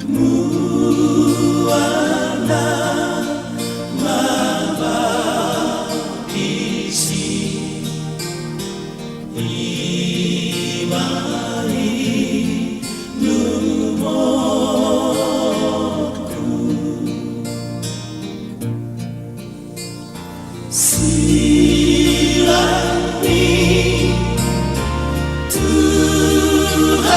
Muana mabaptisi imani numokku silani Tuhan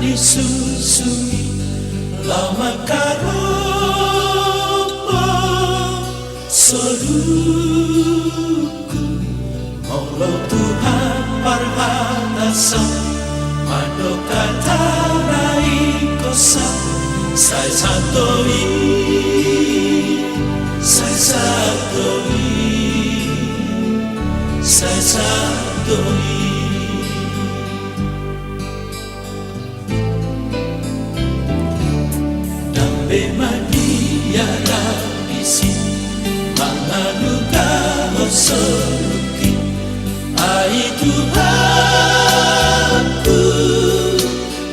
Disusui lama karopo soluku molo Tuhan parhatasa mano katarai kosa sai satoi sai satoi Madia rabisi mangaluka osoluki ai Tuhanku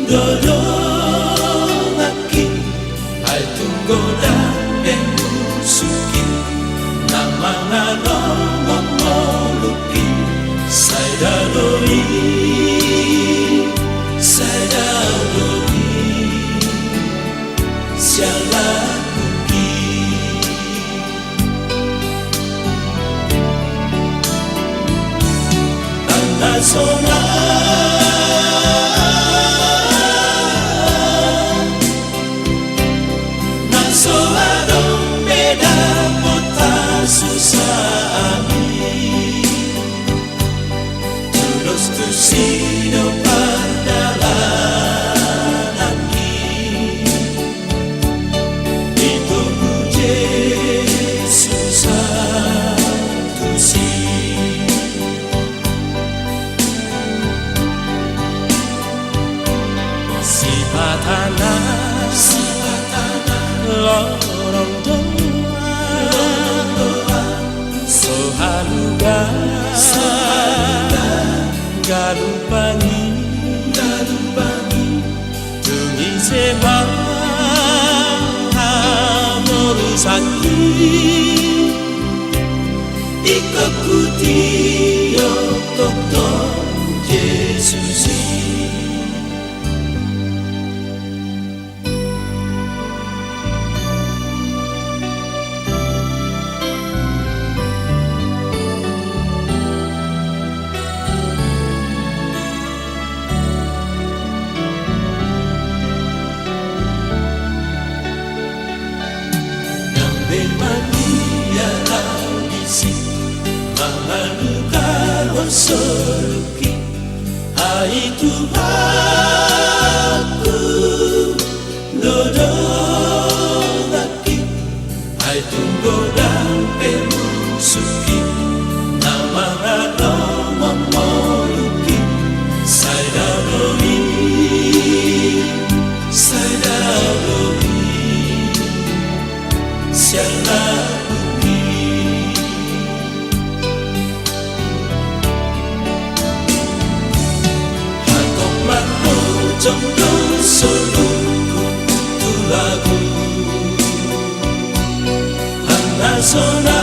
dodongaki ai tunggoda pemusuki namangano momoluki saidaloi Sialakuki Tanda sona Naso adong beda kota susami Tulus tu sino lorong doa sohaluga galupangi tungi sebang morusaki ikakuti yo toto Yesus. Soluki hai Tuhanku dodongaki hai tunggodang pemusuki namangano momoluki saidaloi sialakuki Jondo soluku tulagu Hana sona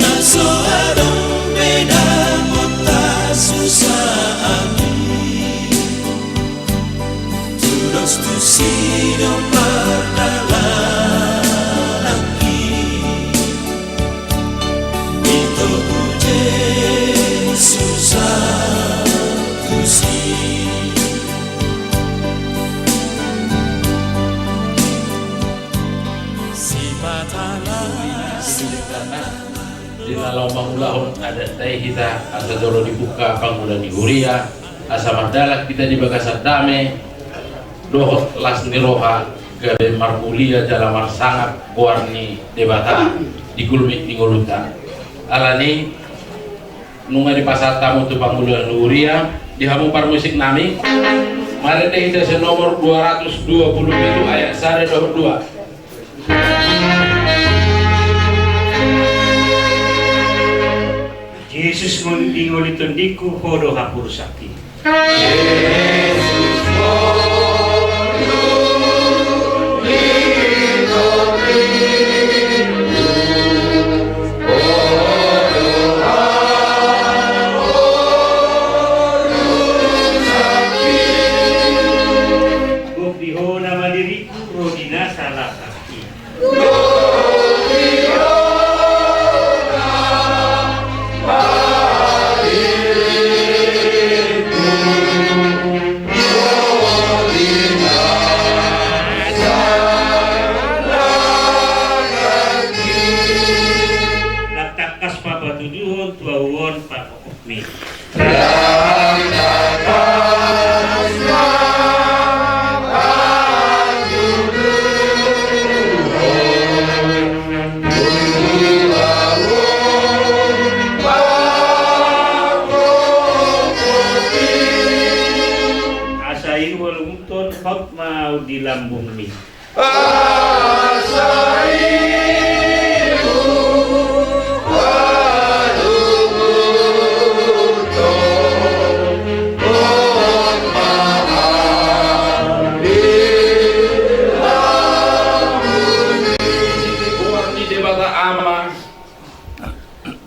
Naso adong beda kota susami Tulus tu sino pardalalaki Itu susah kusi mamulahon ada tay kita asa dolo dibuka pangulan di Huria asa madalak kita di Bagasar Dame dohot las niroha gade marmulia jalamar sangat warni debata di kulmit di ngoluta alani nunga di pasar tamu tu pangulan di Huria di hamupar musik nami mari deh kita senomor 220 itu ayat 122. Yesus mengingoli tendiku hodo hapur sakti. Yesus Gobiho nama diriku rodina salah sakti. Mau di lambung mi.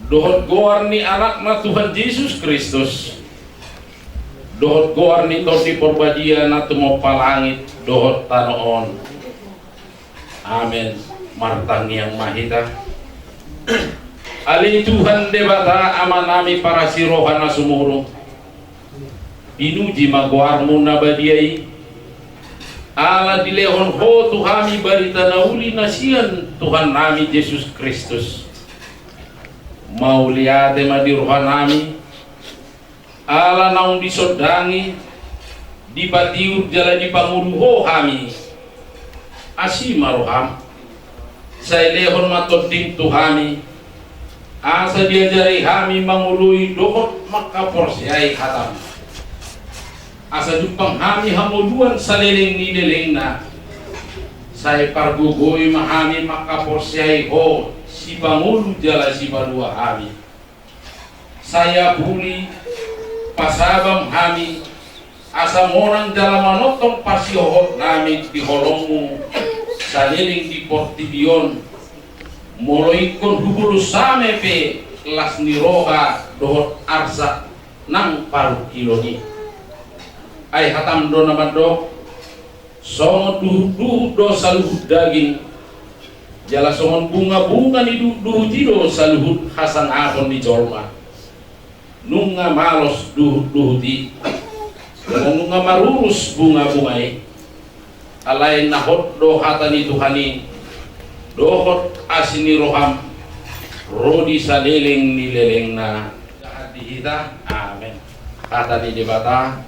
Dohot goar ni anakna Tuhan Yesus Kristus. Dohot goar ni toti porbadia na tumo palangit dohot tanoon. Amen. Martang yang mahita. Ali Tuhan debata amanami para sirohan na sumurong. Pinuji magoarmu na badiay. Ala dilehon ho Tuhami barita na uli na siyan Tuhan nami Yesus Kristus. Mauliate madiruhan nami. Ala naung disodangi di batiur jala di panguluho kami asi maroham say lehon matoding tuhami asa diajari kami mangului dohot makaporsiay hatam asa jupang kami hamuduan sa leleng ni leleng na say pargugoy mahami makaporsiay ho si pangulu jala si balua kami saya puli pasabam kami asa morang dalam manotong pasiohot nami di holongmu saliling di portibion moloikon hubulu same pe las niroha dohot arsa nang paru kiloni ay hatam do naman do songo duhu do saluhut daging jala songon bunga ni duhu tido saluhut hasan akon di jorma nunga malos duhu di nunga marurus bunga-bungai alay nahot do hatani Tuhani dohot asini roham rodi saleleng ni leleng na dihita amen hatani debata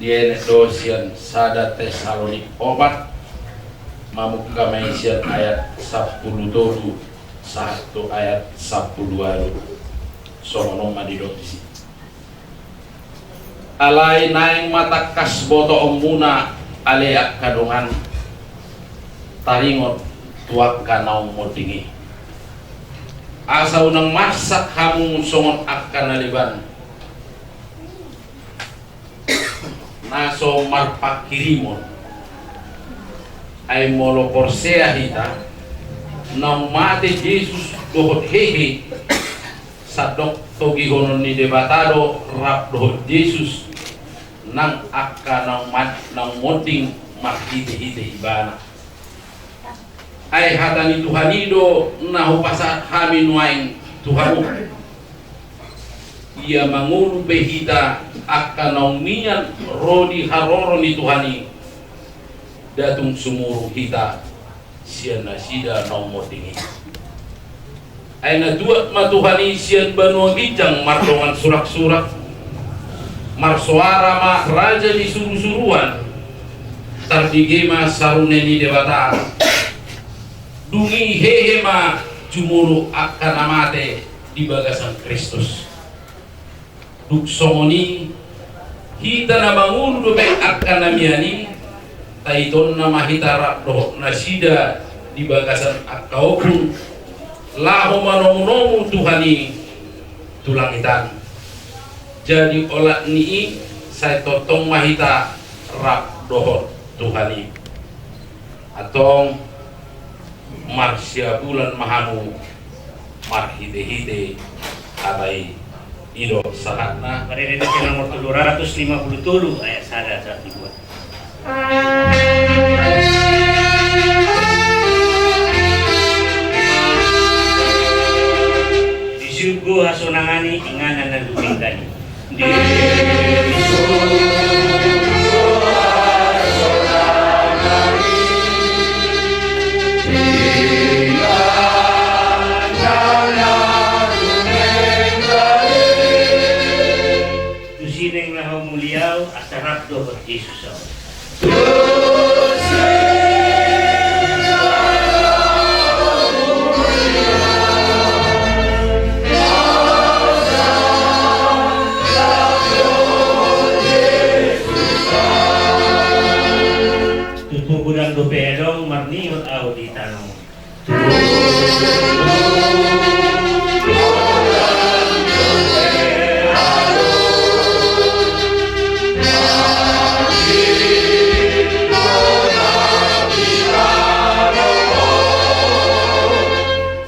diene dosian sada Tesalonik obat mamuk kamay siyan ayat 10 dodu 1 ayat 10 somonong madidotisi alay naing matakas boto omuna aleak kadungan taringot tuak kanaw modingi asa unang masak hamung songot akan naliban naso marpakirimon ay molo porsea hita nang mate Jesus dohot hehe sadok togi honon ni debatado rap dohot Jesus nang akka nang mat nang moding makite-hite ibana ay hatani Tuhanido nahu pasat hamin waing Tuhanu ia mangulu behita akka nang niyan rodi haroro ni Tuhani datung sumuru hita siya na sida nang modingi ay natuat matuhani siyan banua gijang mardongan surak-surak marsuara ma raja di suru-suruan tarbigema saruneni dewata dungi hehema jumuru akan amate di bagasan Kristus duk songoni hita na mangulu dobe akan namiani taiton na mahitara doh nasida di bagasan akaupun laho manomu Tuhani tulangitan jadi olat ni saya totong mahita rap dohot Tuhani atau marsya bulan mahamu marhite-hite atai ido sahatna Pada redaksi nomor 257 ayat 1 saat dibuat. Disugo hasonangani inganan na lumingkani. Tusineng lahaw muliaw asarap dohot Jesus aw. Tutugulang dopeelong marniot aw di tanong.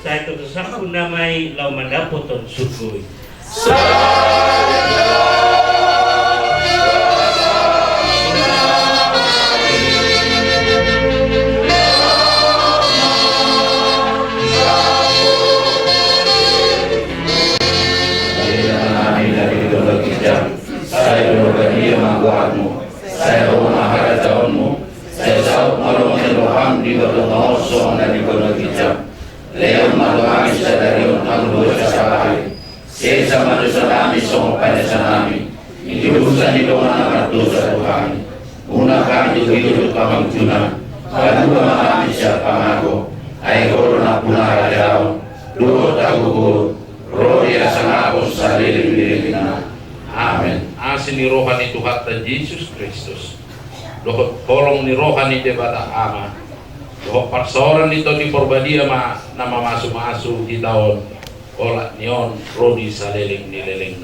Saya tutusak namay law mandapoton sugoy. Saya berbahagia mengkuatmu, saya bermahara tahunmu, saya tahu malam Tuhan di bawah kosong dan di bawah hijab. Leon malam sadarion anglo sasabai, sesa manusia kami semua pada sanami, diurusan di doa anak dosa Tuhan. Una kami hidup kamang tuna, kedua kami siapa mago, ay corona punara daun, dua tahu roh ya sangapos saliling dirina. Amin. Asin ni rohani Tuhan dan Yesus Kristus. Dohot kolong ni rohani debata ama. Dohot parsoran nito di porbadia ma nama masu-masu di tahun olat nion rodi saleling nileleng.